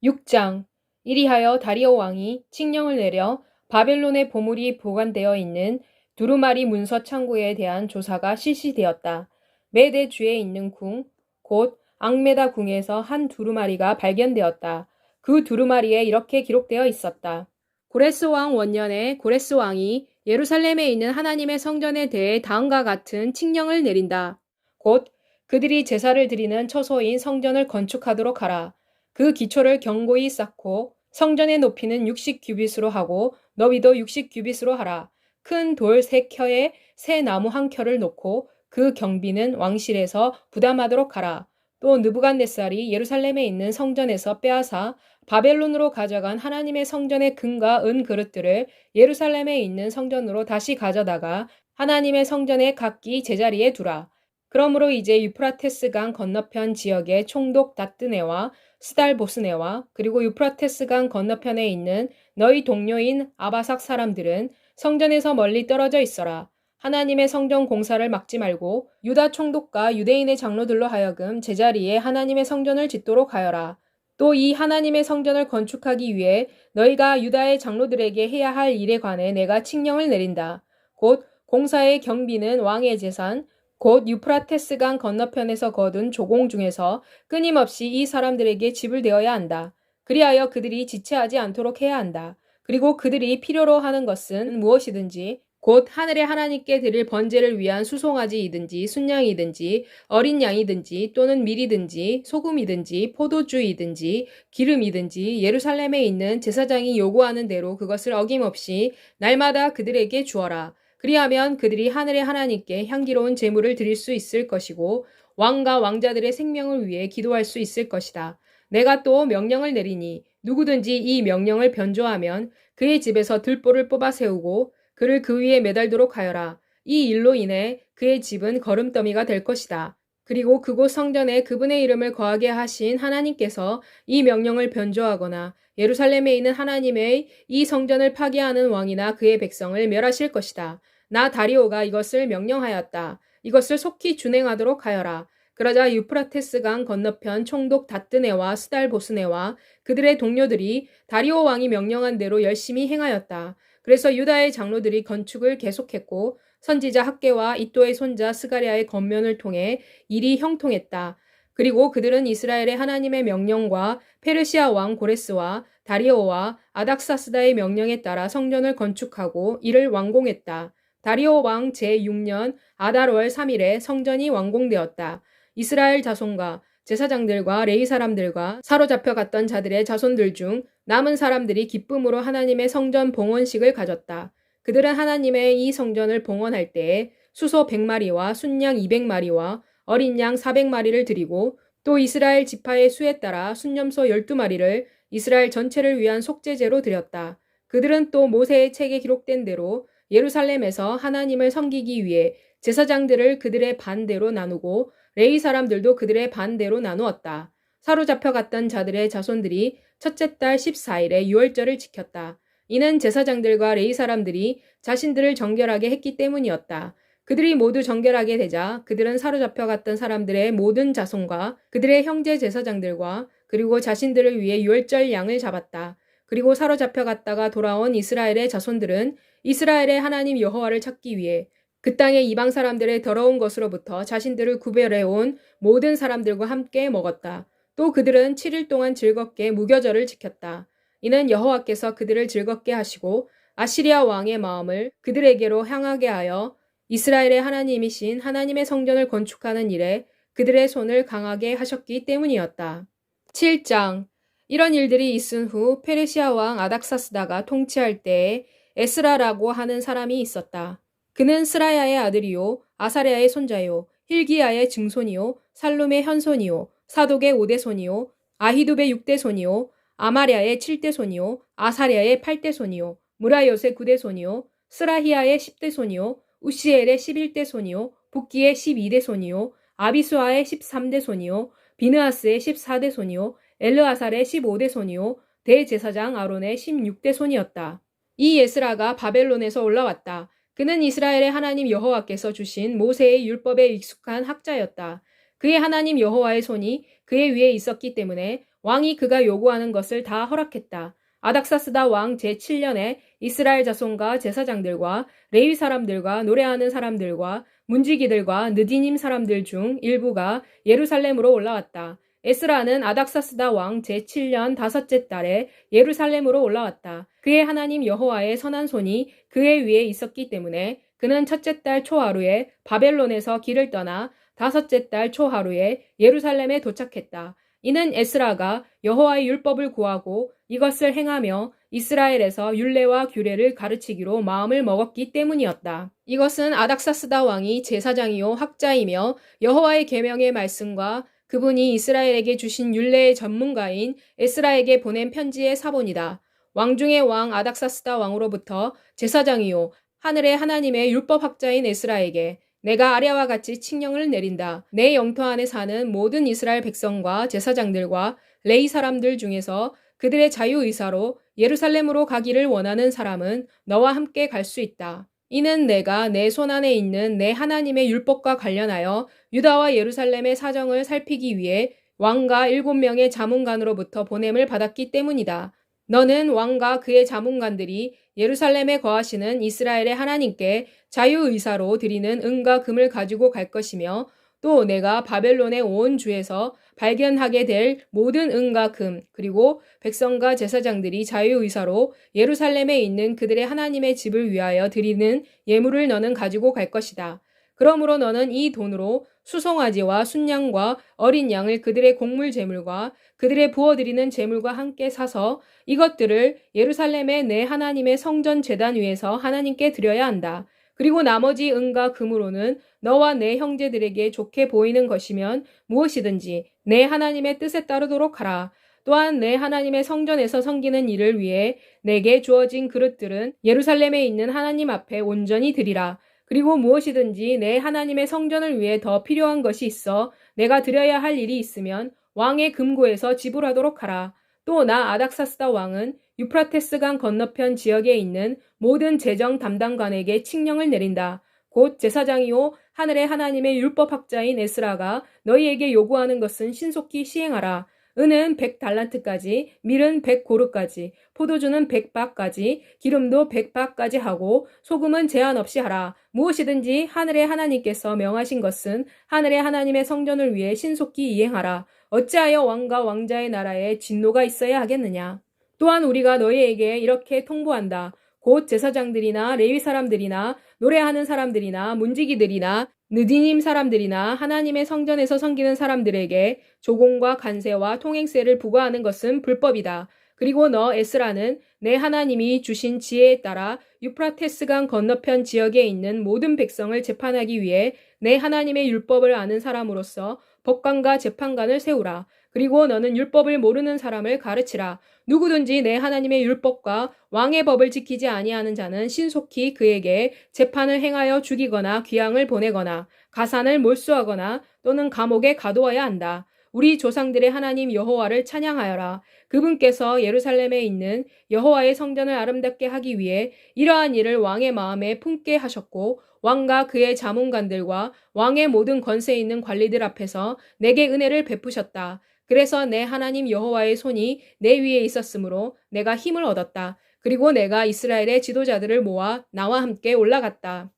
6장. 이리하여 다리오 왕이 칙령을 내려 바벨론의 보물이 보관되어 있는 두루마리 문서 창고에 대한 조사가 실시되었다. 메대 주에 있는 궁, 곧 앙메다 궁에서 한 두루마리가 발견되었다. 그 두루마리에 이렇게 기록되어 있었다. 고레스 왕 원년에 고레스 왕이 예루살렘에 있는 하나님의 성전에 대해 다음과 같은 칙령을 내린다. 곧 그들이 제사를 드리는 처소인 성전을 건축하도록 하라. 그 기초를 견고히 쌓고 성전의 높이는 60규빗으로 하고 너비도 60규빗으로 하라. 큰 돌 3켜에 새 나무 1켜를 놓고 그 경비는 왕실에서 부담하도록 하라. 또 느부갓네살이 예루살렘에 있는 성전에서 빼앗아 바벨론으로 가져간 하나님의 성전의 금과 은 그릇들을 예루살렘에 있는 성전으로 다시 가져다가 하나님의 성전의 각기 제자리에 두라. 그러므로 이제 유프라테스강 건너편 지역의 총독 다뜨네와 스달보스네와 그리고 유프라테스강 건너편에 있는 너희 동료인 아바삭 사람들은 성전에서 멀리 떨어져 있어라. 하나님의 성전 공사를 막지 말고 유다 총독과 유대인의 장로들로 하여금 제자리에 하나님의 성전을 짓도록 하여라. 또 이 하나님의 성전을 건축하기 위해 너희가 유다의 장로들에게 해야 할 일에 관해 내가 칙령을 내린다. 곧 공사의 경비는 왕의 재산, 곧 유프라테스강 건너편에서 거둔 조공 중에서 끊임없이 이 사람들에게 지불되어야 한다. 그리하여 그들이 지체하지 않도록 해야 한다. 그리고 그들이 필요로 하는 것은 무엇이든지 곧 하늘의 하나님께 드릴 번제를 위한 수송아지이든지 순양이든지 어린 양이든지 또는 밀이든지 소금이든지 포도주이든지 기름이든지 예루살렘에 있는 제사장이 요구하는 대로 그것을 어김없이 날마다 그들에게 주어라. 그리하면 그들이 하늘의 하나님께 향기로운 제물을 드릴 수 있을 것이고 왕과 왕자들의 생명을 위해 기도할 수 있을 것이다. 내가 또 명령을 내리니 누구든지 이 명령을 변조하면 그의 집에서 들보를 뽑아 세우고 그를 그 위에 매달도록 하여라. 이 일로 인해 그의 집은 거름더미가 될 것이다. 그리고 그곳 성전에 그분의 이름을 거하게 하신 하나님께서 이 명령을 변조하거나 예루살렘에 있는 하나님의 이 성전을 파괴하는 왕이나 그의 백성을 멸하실 것이다. 나 다리오가 이것을 명령하였다. 이것을 속히 준행하도록 하여라. 그러자 유프라테스강 건너편 총독 다뜨네와 스달보스네와 그들의 동료들이 다리오 왕이 명령한 대로 열심히 행하였다. 그래서 유다의 장로들이 건축을 계속했고 선지자 학개와 이또의 손자 스가랴의 권면을 통해 일이 형통했다. 그리고 그들은 이스라엘의 하나님의 명령과 페르시아 왕 고레스와 다리오와 아닥사스다의 명령에 따라 성전을 건축하고 이를 완공했다. 다리오 왕 제6년 아달월 3일에 성전이 완공되었다. 이스라엘 자손과 제사장들과 레위 사람들과 사로잡혀 갔던 자들의 자손들 중 남은 사람들이 기쁨으로 하나님의 성전 봉헌식을 가졌다. 그들은 하나님의 이 성전을 봉헌할 때에 수소 100마리와 순양 200마리와 어린 양 400마리를 드리고 또 이스라엘 지파의 수에 따라 순념소 12마리를 이스라엘 전체를 위한 속죄제로 드렸다. 그들은 또 모세의 책에 기록된 대로 예루살렘에서 하나님을 섬기기 위해 제사장들을 그들의 반대로 나누고 레위 사람들도 그들의 반대로 나누었다. 사로잡혀 갔던 자들의 자손들이 첫째 달 14일에 유월절을 지켰다. 이는 제사장들과 레위 사람들이 자신들을 정결하게 했기 때문이었다. 그들이 모두 정결하게 되자 그들은 사로잡혀 갔던 사람들의 모든 자손과 그들의 형제 제사장들과 그리고 자신들을 위해 유월절 양을 잡았다. 그리고 사로잡혀 갔다가 돌아온 이스라엘의 자손들은 이스라엘의 하나님 여호와를 찾기 위해 그 땅의 이방 사람들의 더러운 것으로부터 자신들을 구별해온 모든 사람들과 함께 먹었다. 또 그들은 7일 동안 즐겁게 무교절을 지켰다. 이는 여호와께서 그들을 즐겁게 하시고 아시리아 왕의 마음을 그들에게로 향하게 하여 이스라엘의 하나님이신 하나님의 성전을 건축하는 일에 그들의 손을 강하게 하셨기 때문이었다. 7장. 이런 일들이 있은 후 페르시아 왕 아닥사스다가 통치할 때에 에스라라고 하는 사람이 있었다. 그는 스라야의 아들이요 아사랴의 손자요 힐기야의 증손이요 살룸의 현손이요 사독의 5대손이요 아히두의 6대손이요 아마랴의 7대손이요 아사랴의 8대손이요 무라요의 9대손이요 스라히야의 10대손이요 우시엘의 11대손이요 붓기의 12대손이요 아비수아의 13대손이요 비느하스의 14대손이요 엘르아살의 15대손이요 대제사장 아론의 16대손이었다. 이 에스라가 바벨론에서 올라왔다. 그는 이스라엘의 하나님 여호와께서 주신 모세의 율법에 익숙한 학자였다. 그의 하나님 여호와의 손이 그의 위에 있었기 때문에 왕이 그가 요구하는 것을 다 허락했다. 아닥사스다 왕 제7년에 이스라엘 자손과 제사장들과 레위 사람들과 노래하는 사람들과 문지기들과 느디님 사람들 중 일부가 예루살렘으로 올라왔다. 에스라는 아닥사스다 왕 제7년 다섯째 달에 예루살렘으로 올라왔다. 그의 하나님 여호와의 선한 손이 그의 위에 있었기 때문에 그는 첫째 달 초하루에 바벨론에서 길을 떠나 다섯째 달 초하루에 예루살렘에 도착했다. 이는 에스라가 여호와의 율법을 구하고 이것을 행하며 이스라엘에서 율례와 규례를 가르치기로 마음을 먹었기 때문이었다. 이것은 아닥사스다 왕이 제사장이요 학자이며 여호와의 계명의 말씀과 그분이 이스라엘에게 주신 율례의 전문가인 에스라에게 보낸 편지의 사본이다. 왕 중의 왕 아닥사스다 왕으로부터 제사장이요 하늘의 하나님의 율법학자인 에스라에게 내가 아래와 같이 칙령을 내린다. 내 영토 안에 사는 모든 이스라엘 백성과 제사장들과 레위 사람들 중에서 그들의 자유의사로 예루살렘으로 가기를 원하는 사람은 너와 함께 갈 수 있다. 이는 내가 내 손안에 있는 내 하나님의 율법과 관련하여 유다와 예루살렘의 사정을 살피기 위해 왕과 7명의 자문관으로부터 보냄을 받았기 때문이다. 너는 왕과 그의 자문관들이 예루살렘에 거하시는 이스라엘의 하나님께 자유의사로 드리는 은과 금을 가지고 갈 것이며 또 내가 바벨론의 온 주에서 발견하게 될 모든 은과 금 그리고 백성과 제사장들이 자유의사로 예루살렘에 있는 그들의 하나님의 집을 위하여 드리는 예물을 너는 가지고 갈 것이다. 그러므로 너는 이 돈으로 수송아지와 순양과 어린 양을 그들의 곡물 제물과 그들의 부어드리는 제물과 함께 사서 이것들을 예루살렘의 내 하나님의 성전 제단 위에서 하나님께 드려야 한다. 그리고 나머지 은과 금으로는 너와 내 형제들에게 좋게 보이는 것이면 무엇이든지 내 하나님의 뜻에 따르도록 하라. 또한 내 하나님의 성전에서 섬기는 일을 위해 내게 주어진 그릇들은 예루살렘에 있는 하나님 앞에 온전히 드리라. 그리고 무엇이든지 내 하나님의 성전을 위해 더 필요한 것이 있어 내가 드려야 할 일이 있으면 왕의 금고에서 지불하도록 하라. 또 나 아닥사스다 왕은 유프라테스강 건너편 지역에 있는 모든 재정 담당관에게 칙령을 내린다. 곧 제사장이요 하늘의 하나님의 율법학자인 에스라가 너희에게 요구하는 것은 신속히 시행하라. 은은 100달란트까지, 밀은 100고르까지, 포도주는 100바까지, 기름도 100바까지 하고 소금은 제한 없이 하라. 무엇이든지 하늘의 하나님께서 명하신 것은 하늘의 하나님의 성전을 위해 신속히 이행하라. 어찌하여 왕과 왕자의 나라에 진노가 있어야 하겠느냐. 또한 우리가 너희에게 이렇게 통보한다. 곧 제사장들이나 레위 사람들이나 노래하는 사람들이나 문지기들이나 느디님 사람들이나 하나님의 성전에서 섬기는 사람들에게 조공과 관세와 통행세를 부과하는 것은 불법이다. 그리고 너 에스라는 내 하나님이 주신 지혜에 따라 유프라테스강 건너편 지역에 있는 모든 백성을 재판하기 위해 내 하나님의 율법을 아는 사람으로서 법관과 재판관을 세우라. 그리고 너는 율법을 모르는 사람을 가르치라. 누구든지 내 하나님의 율법과 왕의 법을 지키지 아니하는 자는 신속히 그에게 재판을 행하여 죽이거나 귀양을 보내거나 가산을 몰수하거나 또는 감옥에 가두어야 한다. 우리 조상들의 하나님 여호와를 찬양하여라. 그분께서 예루살렘에 있는 여호와의 성전을 아름답게 하기 위해 이러한 일을 왕의 마음에 품게 하셨고 왕과 그의 자문관들과 왕의 모든 권세 있는 관리들 앞에서 내게 은혜를 베푸셨다. 그래서 내 하나님 여호와의 손이 내 위에 있었으므로 내가 힘을 얻었다. 그리고 내가 이스라엘의 지도자들을 모아 나와 함께 올라갔다.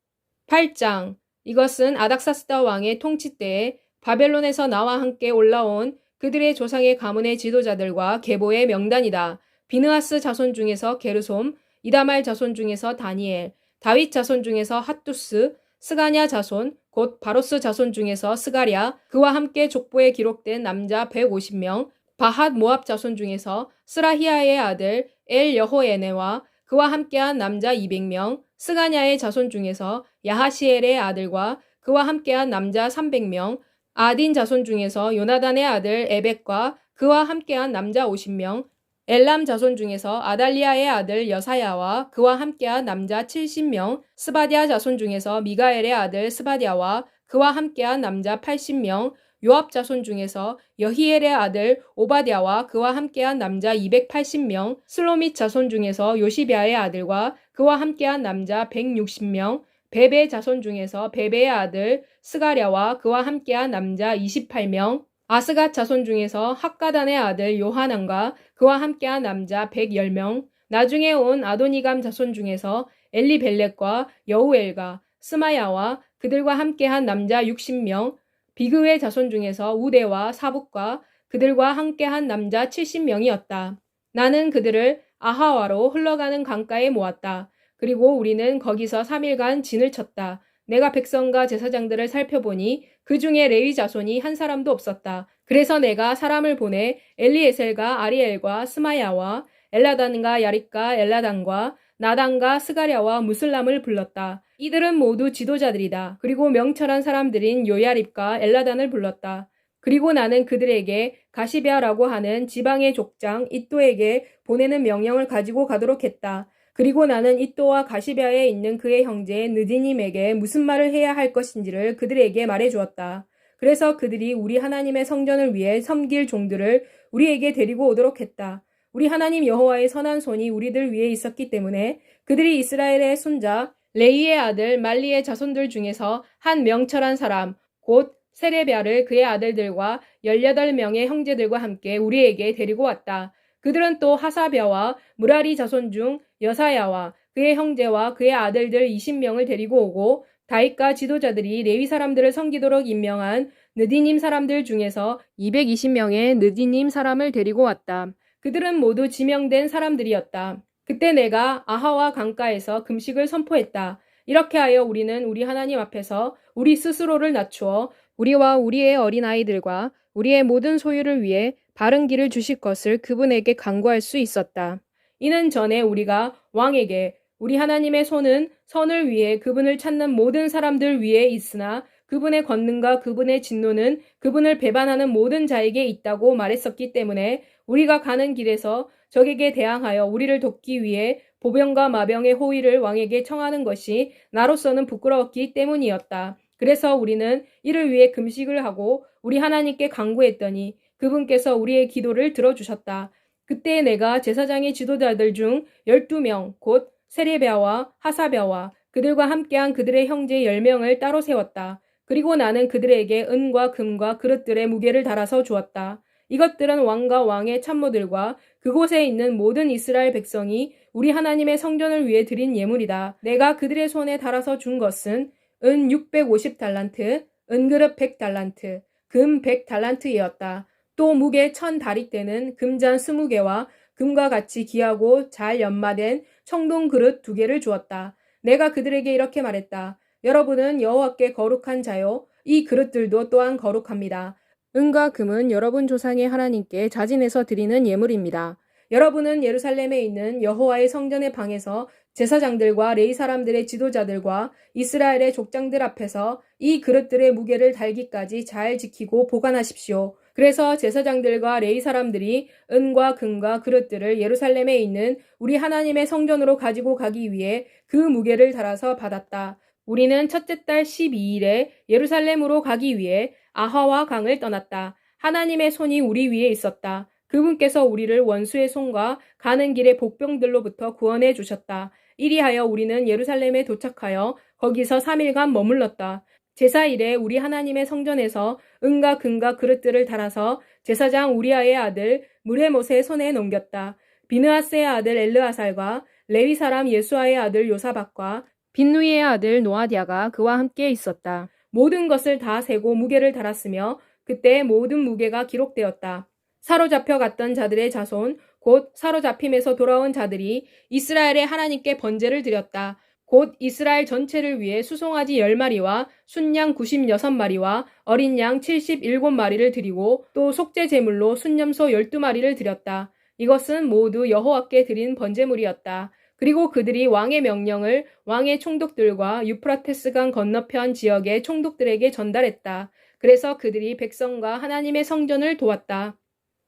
8장. 이것은 아닥사스다 왕의 통치 때에 바벨론에서 나와 함께 올라온 그들의 조상의 가문의 지도자들과 계보의 명단이다. 비느하스 자손 중에서 게르솜, 이다말 자손 중에서 다니엘, 다윗 자손 중에서 핫두스, 스가냐 자손, 곧 바로스 자손 중에서 스가랴, 그와 함께 족보에 기록된 남자 150명, 바핫 모압 자손 중에서 스라히아의 아들 엘 여호에네와 그와 함께한 남자 200명, 스가냐의 자손 중에서 야하시엘의 아들과 그와 함께한 남자 300명, 아딘 자손 중에서 요나단의 아들 에벡과 그와 함께한 남자 50명, 엘람 자손 중에서 아달리아의 아들 여사야와 그와 함께한 남자 70명, 스바디아 자손 중에서 미가엘의 아들 스바디아와 그와 함께한 남자 80명, 요압 자손 중에서 여히엘의 아들 오바댜와 그와 함께한 남자 280명, 슬로밋 자손 중에서 요시비아의 아들과 그와 함께한 남자 160명, 베베 자손 중에서 베베의 아들 스가랴와 그와 함께한 남자 28명, 아스갓 자손 중에서 학가단의 아들 요하난과 그와 함께한 남자 110명, 나중에 온 아도니감 자손 중에서 엘리벨렉과 여우엘과 스마야와 그들과 함께한 남자 60명, 비그의 자손 중에서 우대와 사북과 그들과 함께한 남자 70명이었다. 나는 그들을 아하와로 흘러가는 강가에 모았다. 그리고 우리는 거기서 3일간 진을 쳤다. 내가 백성과 제사장들을 살펴보니 그 중에 레위 자손이 한 사람도 없었다. 그래서 내가 사람을 보내 엘리에셀과 아리엘과 스마야와 엘라단과 야립과 엘라단과 나단과 스가랴와 무슬람을 불렀다. 이들은 모두 지도자들이다. 그리고 명철한 사람들인 요야립과 엘라단을 불렀다. 그리고 나는 그들에게 가시베아라고 하는 지방의 족장 이또에게 보내는 명령을 가지고 가도록 했다. 그리고 나는 이또와 가시베아에 있는 그의 형제 느디님에게 무슨 말을 해야 할 것인지를 그들에게 말해주었다. 그래서 그들이 우리 하나님의 성전을 위해 섬길 종들을 우리에게 데리고 오도록 했다. 우리 하나님 여호와의 선한 손이 우리들 위에 있었기 때문에 그들이 이스라엘의 손자 레이의 아들 말리의 자손들 중에서 한 명철한 사람 곧 세레비아를 그의 아들들과 18명의 형제들과 함께 우리에게 데리고 왔다. 그들은 또 하사벼와 무라리 자손 중 여사야와 그의 형제와 그의 아들들 20명을 데리고 오고 다윗과 지도자들이 레위 사람들을 섬기도록 임명한 느디님 사람들 중에서 220명의 느디님 사람을 데리고 왔다. 그들은 모두 지명된 사람들이었다. 그때 내가 아하와 강가에서 금식을 선포했다. 이렇게 하여 우리는 우리 하나님 앞에서 우리 스스로를 낮추어 우리와 우리의 어린아이들과 우리의 모든 소유를 위해 바른 길을 주실 것을 그분에게 간구할 수 있었다. 이는 전에 우리가 왕에게 우리 하나님의 손은 선을 위해 그분을 찾는 모든 사람들 위에 있으나 그분의 권능과 그분의 진노는 그분을 배반하는 모든 자에게 있다고 말했었기 때문에 우리가 가는 길에서 적에게 대항하여 우리를 돕기 위해 보병과 마병의 호위를 왕에게 청하는 것이 나로서는 부끄러웠기 때문이었다. 그래서 우리는 이를 위해 금식을 하고 우리 하나님께 간구했더니 그분께서 우리의 기도를 들어주셨다. 그때 내가 제사장의 지도자들 중 12명 곧 세레비아와 하사벼와 그들과 함께한 그들의 형제 10명을 따로 세웠다. 그리고 나는 그들에게 은과 금과 그릇들의 무게를 달아서 주었다. 이것들은 왕과 왕의 참모들과 그곳에 있는 모든 이스라엘 백성이 우리 하나님의 성전을 위해 드린 예물이다. 내가 그들의 손에 달아서 준 것은 은 650달란트, 은그릇 100달란트, 금 100달란트이었다. 또 무게 1000다리대는 금잔 20개와 금과 같이 귀하고 잘 연마된 청동 그릇 2개를 주었다. 내가 그들에게 이렇게 말했다. 여러분은 여호와께 거룩한 자요. 이 그릇들도 또한 거룩합니다. 은과 금은 여러분 조상의 하나님께 자진해서 드리는 예물입니다. 여러분은 예루살렘에 있는 여호와의 성전의 방에서 제사장들과 레위 사람들의 지도자들과 이스라엘의 족장들 앞에서 이 그릇들의 무게를 달기까지 잘 지키고 보관하십시오. 그래서 제사장들과 레위 사람들이 은과 금과 그릇들을 예루살렘에 있는 우리 하나님의 성전으로 가지고 가기 위해 그 무게를 달아서 받았다. 우리는 첫째 달 12일에 예루살렘으로 가기 위해 아하와 강을 떠났다. 하나님의 손이 우리 위에 있었다. 그분께서 우리를 원수의 손과 가는 길의 복병들로부터 구원해 주셨다. 이리하여 우리는 예루살렘에 도착하여 거기서 3일간 머물렀다. 제사일에 우리 하나님의 성전에서 은과 금과 그릇들을 달아서 제사장 우리아의 아들 무레못의 손에 넘겼다. 비느하스의 아들 엘르아살과 레위 사람 예수아의 아들 요사박과 빈누이의 아들 노아디아가 그와 함께 있었다. 모든 것을 다 세고 무게를 달았으며 그때 모든 무게가 기록되었다. 사로잡혀 갔던 자들의 자손 곧 사로잡힘에서 돌아온 자들이 이스라엘의 하나님께 번제를 드렸다. 곧 이스라엘 전체를 위해 수송아지 10마리와 순양 96마리와 어린 양 77마리를 드리고 또 속죄 제물로 순염소 12마리를 드렸다. 이것은 모두 여호와께 드린 번제물이었다. 그리고 그들이 왕의 명령을 왕의 총독들과 유프라테스강 건너편 지역의 총독들에게 전달했다. 그래서 그들이 백성과 하나님의 성전을 도왔다.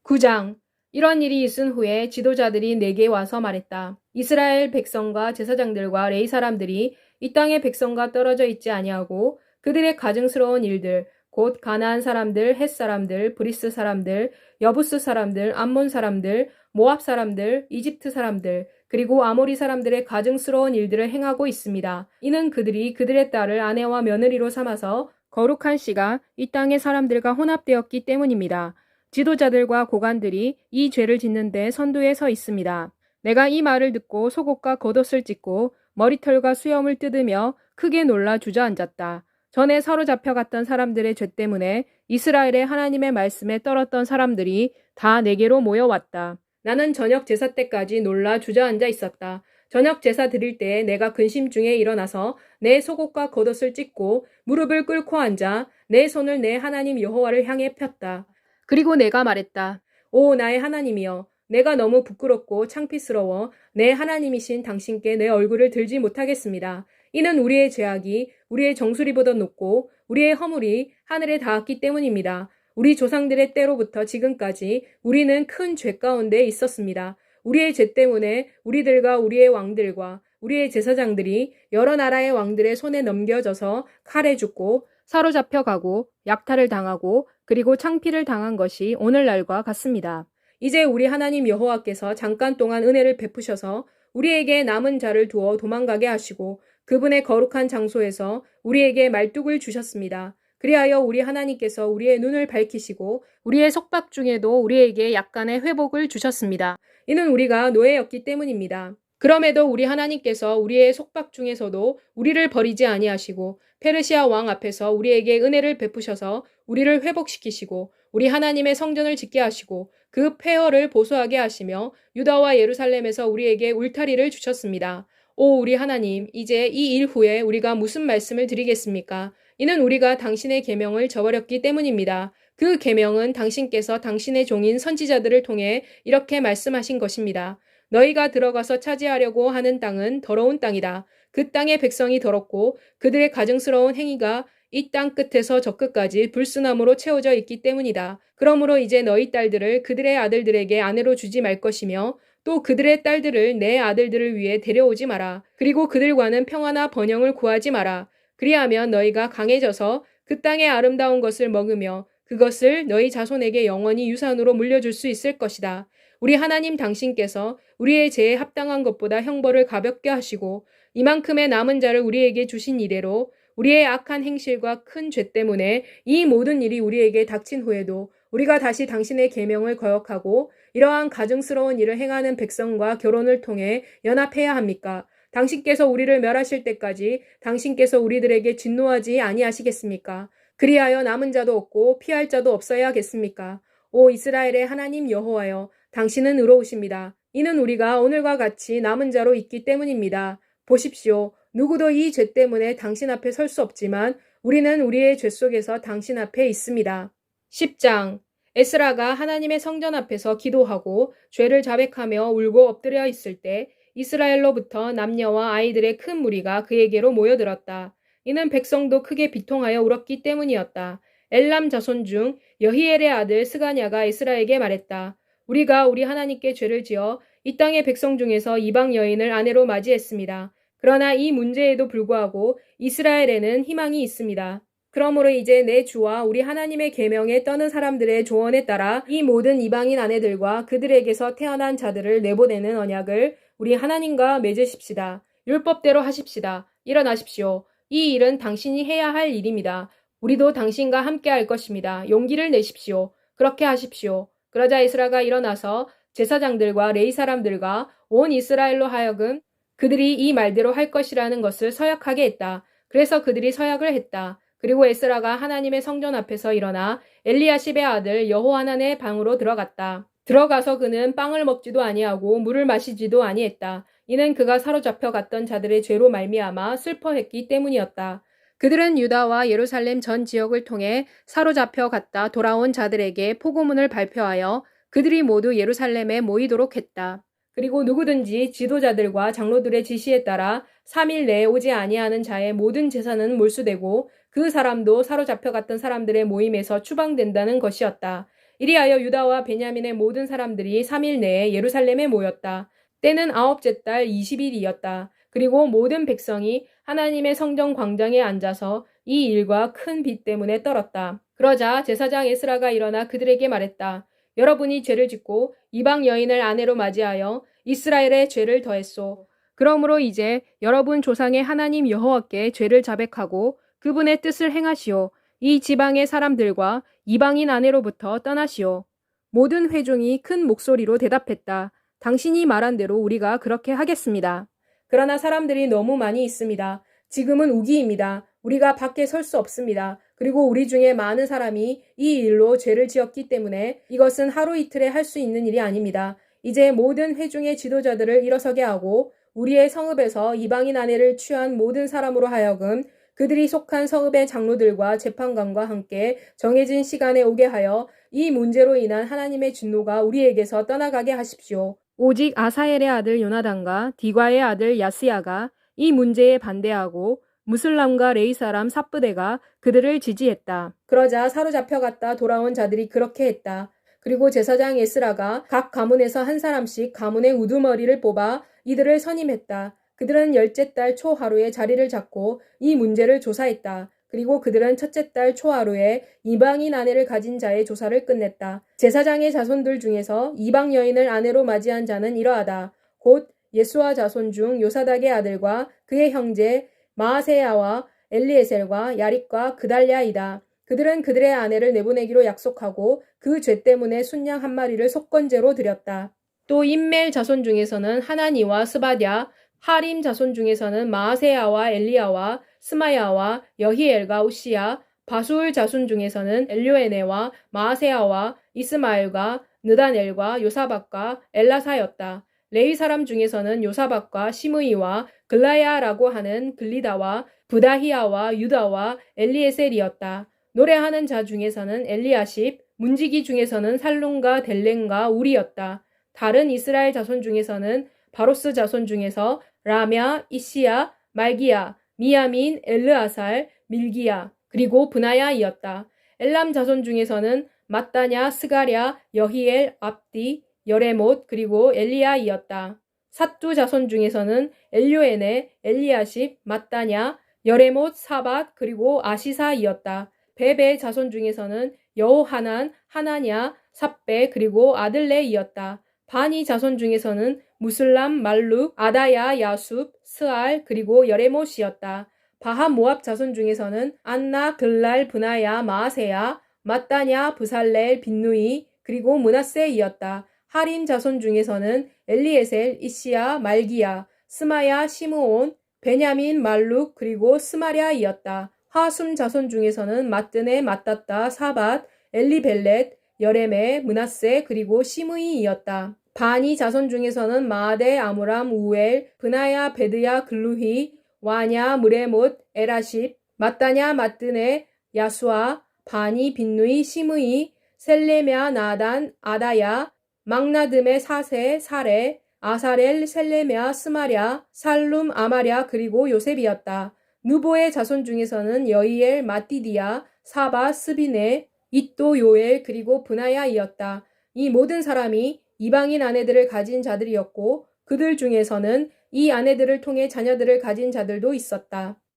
9장 이런 일이 있은 후에 지도자들이 내게 와서 말했다. 이스라엘 백성과 제사장들과 레위 사람들이 이 땅의 백성과 떨어져 있지 아니하고 그들의 가증스러운 일들 곧 가나안 사람들, 헷 사람들, 브리스 사람들, 여부스 사람들, 암몬 사람들, 모압 사람들, 이집트 사람들 그리고 아모리 사람들의 가증스러운 일들을 행하고 있습니다. 이는 그들이 그들의 딸을 아내와 며느리로 삼아서 거룩한 씨가 이 땅의 사람들과 혼합되었기 때문입니다. 지도자들과 고관들이 이 죄를 짓는 데 선두에 서 있습니다. 내가 이 말을 듣고 속옷과 겉옷을 찢고 머리털과 수염을 뜯으며 크게 놀라 주저앉았다. 전에 사로잡혀갔던 사람들의 죄 때문에 이스라엘의 하나님의 말씀에 떨었던 사람들이 다 내게로 모여왔다. 나는 저녁 제사 때까지 놀라 주저앉아 있었다. 저녁 제사 드릴 때에 내가 근심 중에 일어나서 내 속옷과 겉옷을 찢고 무릎을 꿇고 앉아 내 손을 내 하나님 여호와를 향해 폈다. 그리고 내가 말했다. 오 나의 하나님이여, 내가 너무 부끄럽고 창피스러워 내 하나님이신 당신께 내 얼굴을 들지 못하겠습니다. 이는 우리의 죄악이 우리의 정수리보다 높고 우리의 허물이 하늘에 닿았기 때문입니다. 우리 조상들의 때로부터 지금까지 우리는 큰 죄 가운데 있었습니다. 우리의 죄 때문에 우리들과 우리의 왕들과 우리의 제사장들이 여러 나라의 왕들의 손에 넘겨져서 칼에 죽고 사로잡혀가고 약탈을 당하고 그리고 창피를 당한 것이 오늘날과 같습니다. 이제 우리 하나님 여호와께서 잠깐 동안 은혜를 베푸셔서 우리에게 남은 자를 두어 도망가게 하시고 그분의 거룩한 장소에서 우리에게 말뚝을 주셨습니다. 그리하여 우리 하나님께서 우리의 눈을 밝히시고 우리의 속박 중에도 우리에게 약간의 회복을 주셨습니다. 이는 우리가 노예였기 때문입니다. 그럼에도 우리 하나님께서 우리의 속박 중에서도 우리를 버리지 아니하시고 페르시아 왕 앞에서 우리에게 은혜를 베푸셔서 우리를 회복시키시고 우리 하나님의 성전을 짓게 하시고 그 폐허를 보수하게 하시며 유다와 예루살렘에서 우리에게 울타리를 주셨습니다. 오 우리 하나님, 이제 이 일 후에 우리가 무슨 말씀을 드리겠습니까? 이는 우리가 당신의 계명을 저버렸기 때문입니다. 그 계명은 당신께서 당신의 종인 선지자들을 통해 이렇게 말씀하신 것입니다. 너희가 들어가서 차지하려고 하는 땅은 더러운 땅이다. 그 땅의 백성이 더럽고 그들의 가증스러운 행위가 이 땅 끝에서 저 끝까지 불순함으로 채워져 있기 때문이다. 그러므로 이제 너희 딸들을 그들의 아들들에게 아내로 주지 말 것이며 또 그들의 딸들을 내 아들들을 위해 데려오지 마라. 그리고 그들과는 평화나 번영을 구하지 마라. 그리하면 너희가 강해져서 그 땅의 아름다운 것을 먹으며 그것을 너희 자손에게 영원히 유산으로 물려줄 수 있을 것이다. 우리 하나님 당신께서 우리의 죄에 합당한 것보다 형벌을 가볍게 하시고 이만큼의 남은 자를 우리에게 주신 이래로 우리의 악한 행실과 큰 죄 때문에 이 모든 일이 우리에게 닥친 후에도 우리가 다시 당신의 계명을 거역하고 이러한 가증스러운 일을 행하는 백성과 결혼을 통해 연합해야 합니까? 당신께서 우리를 멸하실 때까지 당신께서 우리들에게 진노하지 아니하시겠습니까? 그리하여 남은 자도 없고 피할 자도 없어야겠습니까? 오 이스라엘의 하나님 여호와여, 당신은 의로우십니다. 이는 우리가 오늘과 같이 남은 자로 있기 때문입니다. 보십시오. 누구도 이 죄 때문에 당신 앞에 설 수 없지만 우리는 우리의 죄 속에서 당신 앞에 있습니다. 10장 에스라가 하나님의 성전 앞에서 기도하고 죄를 자백하며 울고 엎드려 있을 때 이스라엘로부터 남녀와 아이들의 큰 무리가 그에게로 모여들었다. 이는 백성도 크게 비통하여 울었기 때문이었다. 엘람 자손 중 여히엘의 아들 스가냐가 에스라에게 말했다. 우리가 우리 하나님께 죄를 지어 이 땅의 백성 중에서 이방 여인을 아내로 맞이했습니다. 그러나 이 문제에도 불구하고 이스라엘에는 희망이 있습니다. 그러므로 이제 내 주와 우리 하나님의 계명에 떠는 사람들의 조언에 따라 이 모든 이방인 아내들과 그들에게서 태어난 자들을 내보내는 언약을 우리 하나님과 맺으십시다. 율법대로 하십시다. 일어나십시오. 이 일은 당신이 해야 할 일입니다. 우리도 당신과 함께 할 것입니다. 용기를 내십시오. 그렇게 하십시오. 그러자 에스라가 일어나서 제사장들과 레위 사람들과 온 이스라엘로 하여금 그들이 이 말대로 할 것이라는 것을 서약하게 했다. 그래서 그들이 서약을 했다. 그리고 에스라가 하나님의 성전 앞에서 일어나 엘리야십의 아들 여호하난의 방으로 들어갔다. 들어가서 그는 빵을 먹지도 아니하고 물을 마시지도 아니했다. 이는 그가 사로잡혀 갔던 자들의 죄로 말미암아 슬퍼했기 때문이었다. 그들은 유다와 예루살렘 전 지역을 통해 사로잡혀 갔다 돌아온 자들에게 포고문을 발표하여 그들이 모두 예루살렘에 모이도록 했다. 그리고 누구든지 지도자들과 장로들의 지시에 따라 3일 내에 오지 아니하는 자의 모든 재산은 몰수되고 그 사람도 사로잡혀 갔던 사람들의 모임에서 추방된다는 것이었다. 이리하여 유다와 베냐민의 모든 사람들이 3일 내에 예루살렘에 모였다. 때는 9째 달 20일이었다. 그리고 모든 백성이 하나님의 성전 광장에 앉아서 이 일과 큰 비 때문에 떨었다. 그러자 제사장 에스라가 일어나 그들에게 말했다. 여러분이 죄를 짓고 이방 여인을 아내로 맞이하여 이스라엘의 죄를 더했소. 그러므로 이제 여러분 조상의 하나님 여호와께 죄를 자백하고 그분의 뜻을 행하시오. 이 지방의 사람들과 이방인 아내로부터 떠나시오. 모든 회중이 큰 목소리로 대답했다. 당신이 말한 대로 우리가 그렇게 하겠습니다. 그러나 사람들이 너무 많이 있습니다. 지금은 우기입니다. 우리가 밖에 설 수 없습니다. 그리고 우리 중에 많은 사람이 이 일로 죄를 지었기 때문에 이것은 하루 이틀에 할 수 있는 일이 아닙니다. 이제 모든 회중의 지도자들을 일어서게 하고 우리의 성읍에서 이방인 아내를 취한 모든 사람으로 하여금 그들이 속한 성읍의 장로들과 재판관과 함께 정해진 시간에 오게 하여 이 문제로 인한 하나님의 진노가 우리에게서 떠나가게 하십시오. 오직 아사엘의 아들 요나단과 디과의 아들 야스야가 이 문제에 반대하고 무슬람과 레이 사람 삽브데가 그들을 지지했다. 그러자 사로잡혀갔다 돌아온 자들이 그렇게 했다. 그리고 제사장 에스라가 각 가문에서 한 사람씩 가문의 우두머리를 뽑아 이들을 선임했다. 그들은 열째 달 초하루에 자리를 잡고 이 문제를 조사했다. 그리고 그들은 첫째 달 초하루에 이방인 아내를 가진 자의 조사를 끝냈다. 제사장의 자손들 중에서 이방 여인을 아내로 맞이한 자는 이러하다. 곧 예수와 자손 중 요사닥의 아들과 그의 형제 마아세야와 엘리에셀과 야립과 그달랴이다. 그들은 그들의 아내를 내보내기로 약속하고 그 죄 때문에 순양 한 마리를 속건제로 드렸다. 또 임멜 자손 중에서는 하나니와 스바랴, 하림 자손 중에서는 마아세야와 엘리야와 스마야와 여히엘과 우시야, 바수울 자손 중에서는 엘료에네와 마아세야와 이스마엘과 느다넬과 요사박과 엘라사였다. 레위 사람 중에서는 요사박과 시므이와 글라야라고 하는 글리다와 부다히야와 유다와 엘리에셀이었다. 노래하는 자 중에서는 엘리야십, 문지기 중에서는 살룸과 델렌과 우리였다. 다른 이스라엘 자손 중에서는 바로스 자손 중에서 라며, 이시야, 말기야, 미야민, 엘르아살, 밀기야, 그리고 브나야이었다. 엘람 자손 중에서는 mat다냐, 스가랴, 여히엘, 압디, 여레못, 그리고 엘리야이었다. 삿두 자손 중에서는 엘료에네, 엘리야십, mat다냐, 여레못, 사밧, 그리고 아시사이었다. 베베 자손 중에서는 여호하난, 하나냐, 삽베, 그리고 아들레이었다. 바니 자손 중에서는 무슬람, 말룩, 아다야, 야숲, 스알, 그리고 여레못이었다. 바한 모압 자손 중에서는 안나, 글랄, 브나야, 마아세야, mat다냐, 부살렐, 빈누이, 그리고 므낫세이었다. 하림 자손 중에서는 엘리에셀, 이시야, 말기야, 스마야, 시므온, 베냐민, 말룩, 그리고 스마랴이었다. 하숨 자손 중에서는 마뜨네, 마따따, 사밧, 엘리벨렛, 여레메, 므낫세, 그리고 시므이이었다. 바니 자손 중에서는 마아데, 아므람, 우엘, 브나야, 베드야, 글루히, 와냐, 무레못, 에라십, mat다냐, 마뜨네, 야수아, 바니, 빈누이, 시므이, 셀레메아, 나단, 아다야, 막나듬의 사세, 사레, 아사렐, 셀레메아, 스마랴, 살룸, 아마랴, 그리고 요셉이었다. 누보의 자손 중에서는 여이엘, 마띠디야, 사바, 스비네, 잇도, 요엘, 그리고 브나야이었다. 이 모든 사람이 이방인 아내들을 가진 자들이었고 그들 중에서는 이 아내들을 통해 자녀들을 가진 자들도 있었다.